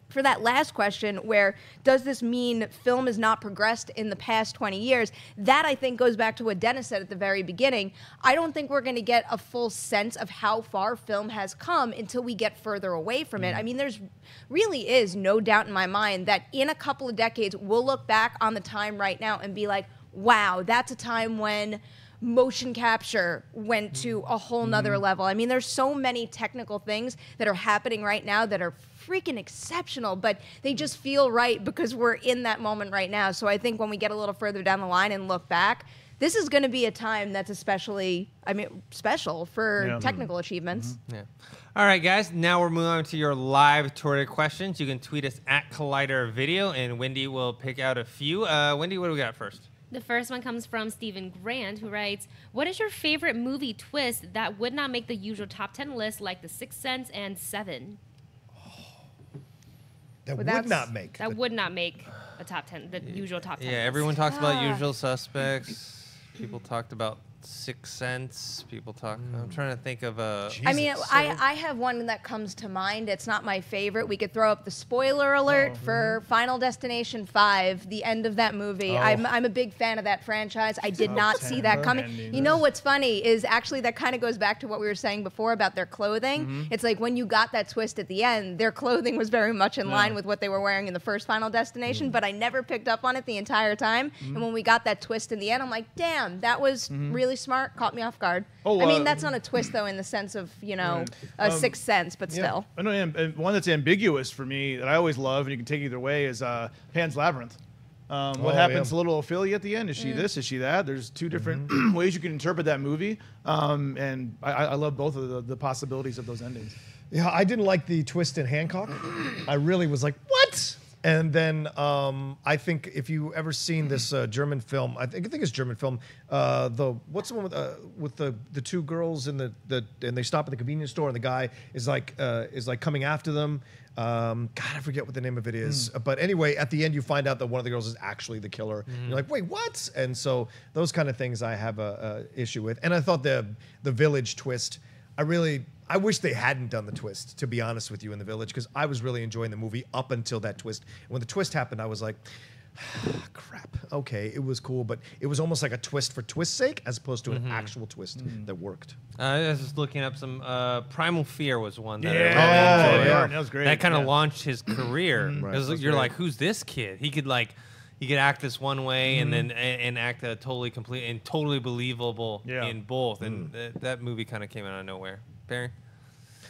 for that last question, where does this mean film has not progressed in the past 20 years? That, I think, goes back to what Dennis said at the very beginning. I don't think we're going to get a full sense of how far film has come until we get further away from it. I mean, there's really is no doubt in my mind that in a couple of decades, we'll look back on the time right now and be like, wow, that's a time when motion capture went to a whole nother level. I mean, there's so many technical things that are happening right now that are freaking exceptional, but they just feel right because we're in that moment right now. So I think when we get a little further down the line and look back, this is going to be a time that's especially, I mean, special for technical achievements. Yeah. All right, guys. Now we're moving on to your live Twitter questions. You can tweet us at Collider Video, and Wendy will pick out a few. Wendy, what do we got first? The first one comes from Stephen Grant, who writes, "What is your favorite movie twist that would not make the usual top 10 list, like The Sixth Sense and Seven?" That Well, would not make. That would not make a top 10, the usual top 10 Yeah, list. everyone talks about Usual Suspects. People talked about Sixth Sense. People talk. I'm trying to think of a. I mean, I have one that comes to mind. It's not my favorite. We could throw up the spoiler alert for Final Destination 5, the end of that movie. I'm a big fan of that franchise. I did not see that coming. ending. You know what's funny is actually that kind of goes back to what we were saying before about their clothing. It's like when you got that twist at the end, their clothing was very much in line with what they were wearing in the first Final Destination, but I never picked up on it the entire time. And when we got that twist in the end, I'm like, damn, that was really smart. Caught me off guard. Oh, I mean, that's not a twist, though, in the sense of, you know, a Sixth Sense, but still. I know, and one that's ambiguous for me that I always love, and you can take either way, is Pan's Labyrinth. What happens to little Ophelia at the end? Is she this? Is she that? There's two different ways you can interpret that movie, and I love both of the possibilities of those endings. Yeah, I didn't like the twist in Hancock. I really was like, what? And then I think if you ever seen this German film, I think it's German film. What's the one with the two girls in the and they stop at the convenience store and the guy is like coming after them. God, I forget what the name of it is. But anyway, at the end you find out that one of the girls is actually the killer. You're like, wait, what? And so those kind of things I have a issue with. And I thought the village twist, I wish they hadn't done the twist, to be honest with you, in The Village, because I was really enjoying the movie up until that twist. When the twist happened, I was like, crap. Okay, it was cool, but it was almost like a twist for twist's sake, as opposed to an actual twist that worked. I was just looking up some. Primal Fear was one that. That was great. That kind of launched his career. Right, 'Cause that's you're great. like, who's this kid? He could act this one way and then and act a totally complete and totally believable in both. And that movie kind of came out of nowhere. Perri?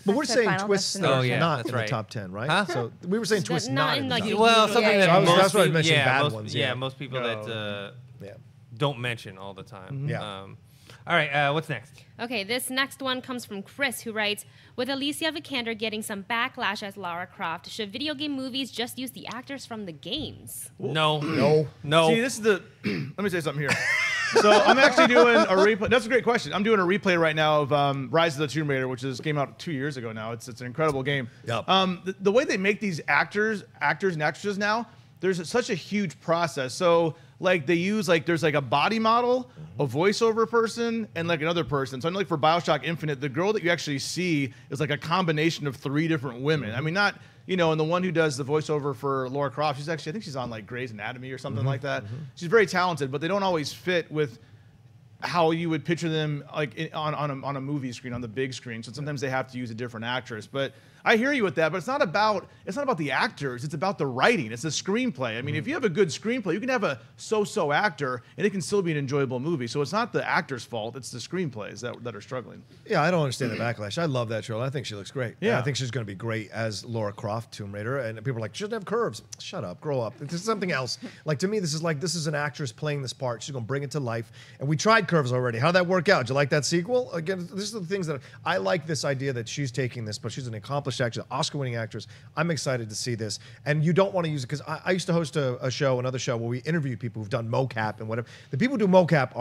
But we're said saying Final twists that Destination. are not that's in right. the top 10, right? Huh? So we were saying So twists not not in in the like top the 10. Well, Yeah, something yeah, that yeah. most That's why I people, mentioned bad most, ones, Yeah, yeah. most people that Yeah. don't mention all the time. Yeah. All right, what's next? Okay, this next one comes from Chris, who writes, "With Alicia Vikander getting some backlash as Lara Croft, should video game movies just use the actors from the games?" No. See, this is the. Let me say something here. So I'm actually doing a replay. That's a great question. I'm doing a replay right now of Rise of the Tomb Raider, which came out 2 years ago now. It's an incredible game. Yep. The way they make these actors and actresses now, there's such a huge process. So like they use there's like a body model, a voiceover person, and like another person. So I know like for BioShock Infinite, the girl that you actually see is like a combination of 3 different women. I mean, not. And the one who does the voiceover for Lara Croft, I think she's on like Grey's Anatomy or something like that. She's very talented, but they don't always fit with how you would picture them like on a movie screen, on the big screen. So sometimes they have to use a different actress. But I hear you with that, but it's not about the actors. It's about the writing. It's the screenplay. I mean, if you have a good screenplay, you can have a so-so actor, and it can still be an enjoyable movie. So it's not the actor's fault. It's the screenplays that are struggling. Yeah, I don't understand the backlash. I love that show. I think she looks great. Yeah. And I think she's going to be great as Lara Croft, Tomb Raider. And people are like, she doesn't have curves. Shut up, grow up. This is something else. Like, to me, this is an actress playing this part. She's going to bring it to life. And we tried curves already. How'd that work out? Did you like that sequel? Again, this are the things that I like this idea that she's taking this, but she's an accomplished actress, Oscar-winning actress. I'm excited to see this. And you don't want to use it, because I used to host another show where we interviewed people who've done mocap and whatever. The people who do mocap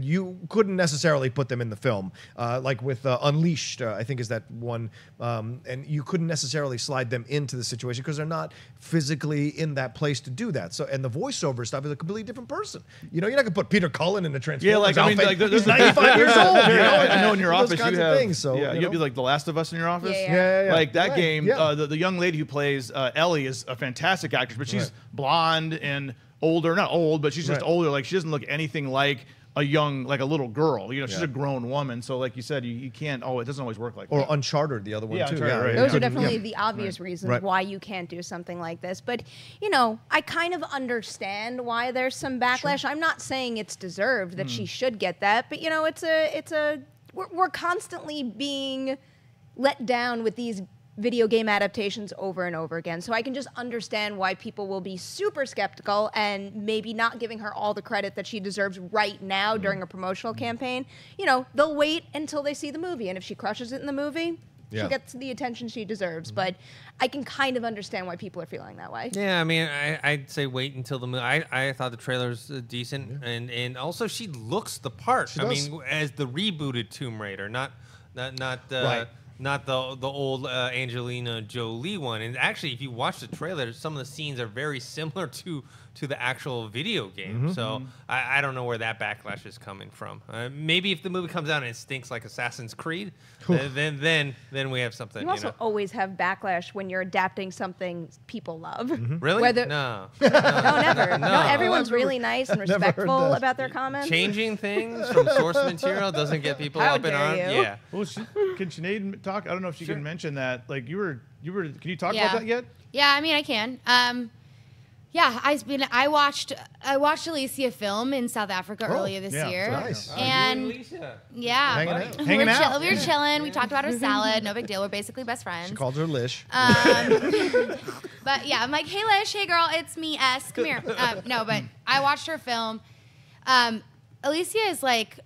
you couldn't necessarily put them in the film. Like with Unleashed, I think is that one. And you couldn't necessarily slide them into the situation because they're not physically in that place to do that. So, and the voiceover stuff is a completely different person. You're not going to put Peter Cullen in a Transformers outfit. He's 95 years old. I know in your Those office kinds you of have things, so, you have like The Last of Us in your office. Yeah. Like that Right. game, Yeah. the young lady who plays Ellie is a fantastic actress, but she's blonde and older, not old, but she's just Right. older. Like she doesn't look anything like a little girl. She's a grown woman. So like you said, you can't. Oh, it doesn't always work like Or that. Uncharted, the other one, Yeah, too. Uncharted, right. you Those are couldn't- definitely the obvious reasons Right. why you can't do something like this. But, I kind of understand why there's some backlash. I'm not saying it's deserved that she should get that, but, we're constantly being let down with these video game adaptations over and over again. So I can just understand why people will be super skeptical and maybe not giving her all the credit that she deserves right now during a promotional campaign. They'll wait until they see the movie, and if she crushes it in the movie, Yeah. She gets the attention she deserves, but I can kind of understand why people are feeling that way. Yeah, I mean, I'd say wait until the movie. I thought the trailer's decent, and also she looks the part. She I does. mean, as the rebooted Tomb Raider, not Right. not the old Angelina Jolie one. And actually, if you watch the trailer, some of the scenes are very similar to the actual video game. So I don't know where that backlash is coming from. Maybe if the movie comes out and it stinks like Assassin's Creed, then we have something. You also know? always have backlash when you're adapting something people love. Really? Whether, No. No, never. No. No, everyone's really nice and never heard respectful that. about their comments. Changing things from source material doesn't get people How up in dare arms. you. Yeah. Well, can Sinead talk? I don't know if she can mention that. Like you were. Can you talk Yeah. about that yet? Yeah, I mean, I can. Yeah, I watched Alicia film in South Africa earlier this yeah, year. nice. And yeah, Hanging out. we Hanging were out. we were chilling. We talked about our salad. No big deal. We're basically best friends. She called her Lish. But yeah, I'm like, hey Lish, hey girl, it's me, S. Come here. No, but I watched her film. Alicia is like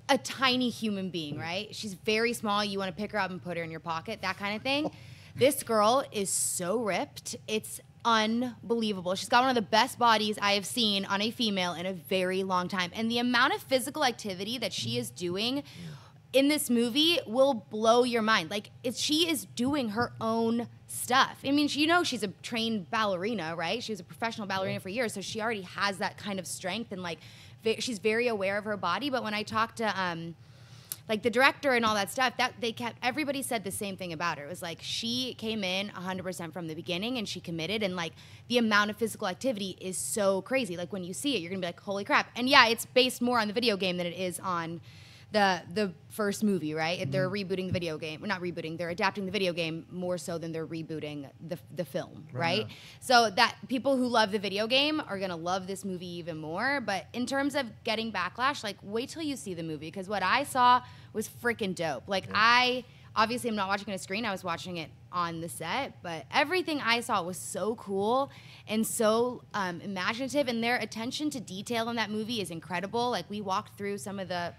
a tiny human being, right? She's very small. You want to pick her up and put her in your pocket, that kind of thing. This girl is so ripped. It's unbelievable. She's got one of the best bodies I have seen on a female in a very long time. And the amount of physical activity that she is doing in this movie will blow your mind. Like, she is doing her own stuff. I mean, she's a trained ballerina, right? She was a professional ballerina for years, so she already has that kind of strength and, like, she's very aware of her body. But when I talked to, like, the director and all that stuff, everybody said the same thing about her. It was like, she came in 100% from the beginning and she committed, and, like, the amount of physical activity is so crazy. Like, when you see it, you're gonna be like, holy crap. And yeah, it's based more on the video game than it is on the first movie, right? They're rebooting the video game. Well, not rebooting, they're adapting the video game more so than they're rebooting the film, right? So that people who love the video game are gonna love this movie even more. But in terms of getting backlash, like, wait till you see the movie, because what I saw was freaking dope. Like, obviously I'm not watching it on a screen, I was watching it on the set, but everything I saw was so cool and so imaginative, and their attention to detail in that movie is incredible. Like, we walked through some of the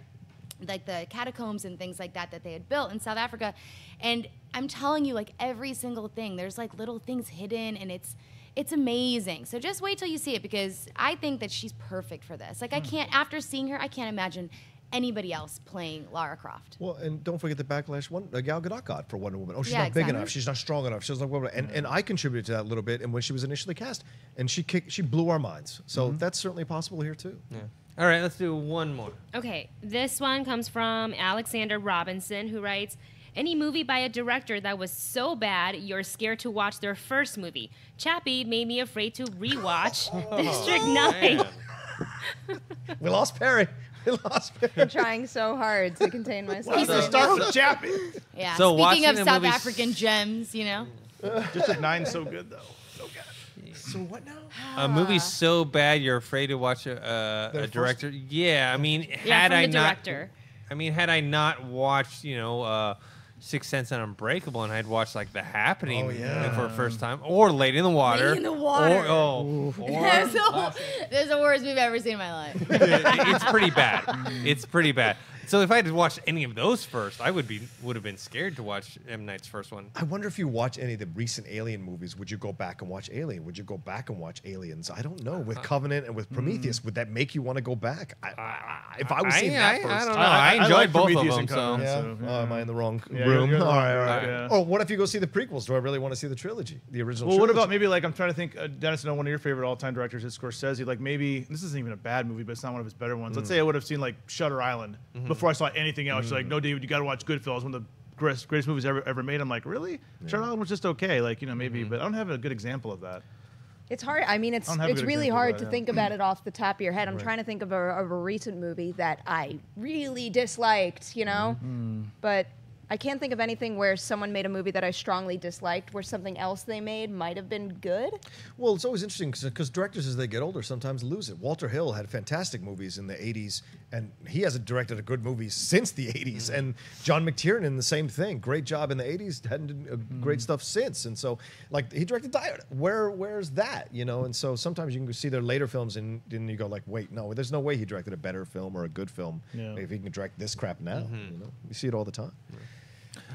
catacombs and things like that they had built in South Africa, and I'm telling you, like, every single thing, there's like little things hidden, and it's amazing. So just wait till you see it, because I think that she's perfect for this. Like, after seeing her, I can't imagine anybody else playing Lara Croft. Well, and don't forget the backlash Gal Gadot got for Wonder Woman. Oh, she's Yeah, not big exactly. enough. She's not strong enough. She's not and I contributed to that a little bit. And when she was initially cast, and she blew our minds. So that's certainly possible here too. Yeah. All right, let's do one more. Okay, this one comes from Alexander Robinson, who writes, any movie by a director that was so bad you're scared to watch their first movie. Chappie made me afraid to rewatch District 9. Man. We lost Perri. I'm trying so hard to contain myself. Let's start with Chappie. Yeah. So Speaking watching of the South movie- African gems, you know. District 9's so good though. So good. So what now? A movie so bad you're afraid to watch a first- director. Yeah, I mean, Yeah, had from I the not, director. I mean, had I not watched, Sixth Sense and Unbreakable, and I'd watched like The Happening Oh, yeah. for the first time, or Lady in the Water. Lady in the Water. Or That's the worst movie I've ever seen in my life. it's pretty bad. It's pretty bad. So if I had watched any of those first, I would have been scared to watch M. Night's first one. I wonder if you watch any of the recent Alien movies, would you go back and watch Alien? Would you go back and watch Aliens? I don't know. With Covenant and with Prometheus, would that make you want to go back? If I was seeing that first. I don't know. I enjoyed like both of Prometheus them. and So Covenant. Yeah. Oh, am I in the wrong Yeah, room? you're in the all wrong right, all room, right. yeah. Oh, what if you go see the prequels? Do I really want to see the trilogy, the original Well, what trilogy? about maybe like I'm trying to think, Dennis, I know one of your favorite all-time directors is Scorsese. Like maybe this isn't even a bad movie, but it's not one of his better ones. Let's say I would have seen like Shutter Island before I saw anything else. She's like, no, David, you got to watch Goodfellas, one of the greatest movies ever made. I'm like, really? Shutter Island was just okay, like maybe, but I don't have a good example of that. It's hard. I mean, it's I don't have a good really example of hard that, to yeah. think about it off the top of your head. I'm trying to think of a recent movie that I really disliked, but I can't think of anything where someone made a movie that I strongly disliked, where something else they made might have been good. Well, it's always interesting because directors, as they get older, sometimes lose it. Walter Hill had fantastic movies in the 80s, and he hasn't directed a good movie since the 80s. And John McTiernan, the same thing. Great job in the 80s, hadn't done great stuff since. And so, like, he directed Die Hard. Where's that, And so sometimes you can see their later films and then you go like, wait, no, there's no way he directed a better film or a good film if he can direct this crap now. You see it all the time.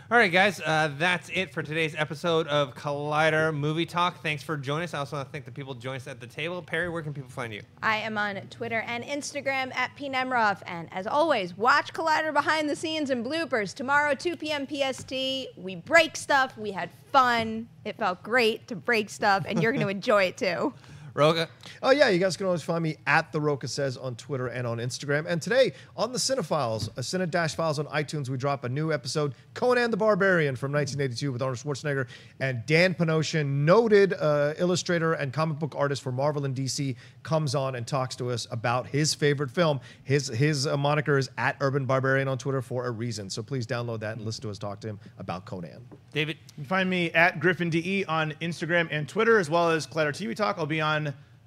All right, guys, that's it for today's episode of Collider Movie Talk. Thanks for joining us. I also want to thank the people joining us at the table. Perri, where can people find you? I am on Twitter and Instagram at Nemiroff. And as always, watch Collider behind the scenes and bloopers. Tomorrow, 2 p.m. PST. We break stuff. We had fun. It felt great to break stuff, and you're going to enjoy it too. Rocha? Oh, yeah, you guys can always find me at The Rocha Says on Twitter and on Instagram. And today, on the Cinephiles, Cine-Files on iTunes, we drop a new episode, Conan the Barbarian from 1982 with Arnold Schwarzenegger. And Dan Panosian, noted illustrator and comic book artist for Marvel and DC, comes on and talks to us about his favorite film. His moniker is at Urban Barbarian on Twitter for a reason. So please download that and listen to us talk to him about Conan. David? You can find me at Griffin DE on Instagram and Twitter, as well as Collider TV Talk. I'll be on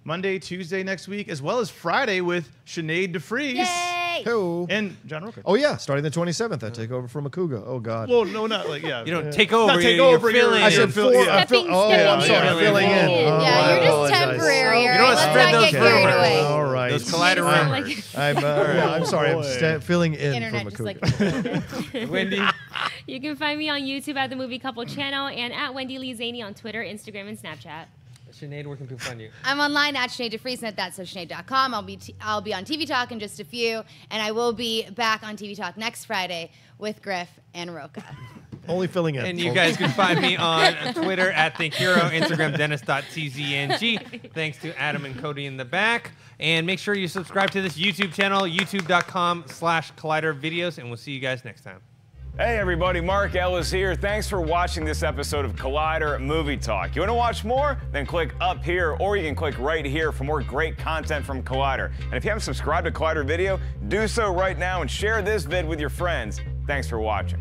Monday, Tuesday next week, as well as Friday with Sinead DeVries. Yay! Hello. And John Rocha. Oh, yeah, starting the 27th, I take over from Akuga. Oh, God. Well, no, not like, yeah. You don't take over. Not take you're over. filling I in. said Fill- four. yeah. I'm sorry, filling in. Yeah, I you're just apologize. temporary. You All don't right? spread Let's not those get carried rumors. away. All right. Those Collider You sound rumors. I'm sorry. I'm filling in Internet from just Akuga. like Wendy? You can find me on YouTube at the Movie Couple channel and at Wendy Lee Zaney on Twitter, Instagram, and Snapchat. Sinead, where can people find you? I'm online at Sinead DeVries and at thatsosinead.com. I'll be on TV Talk in just a few, and I will be back on TV Talk next Friday with Griff and Rocha. Only filling in. And you guys can find me on Twitter at ThinkHero, Instagram Dennis.tzng. Thanks to Adam and Cody in the back. And make sure you subscribe to this YouTube channel, youtube.com/Collider videos, and we'll see you guys next time. Hey everybody, Mark Ellis here. Thanks for watching this episode of Collider Movie Talk. You want to watch more? Then click up here, or you can click right here for more great content from Collider. And if you haven't subscribed to Collider Video, do so right now and share this vid with your friends. Thanks for watching.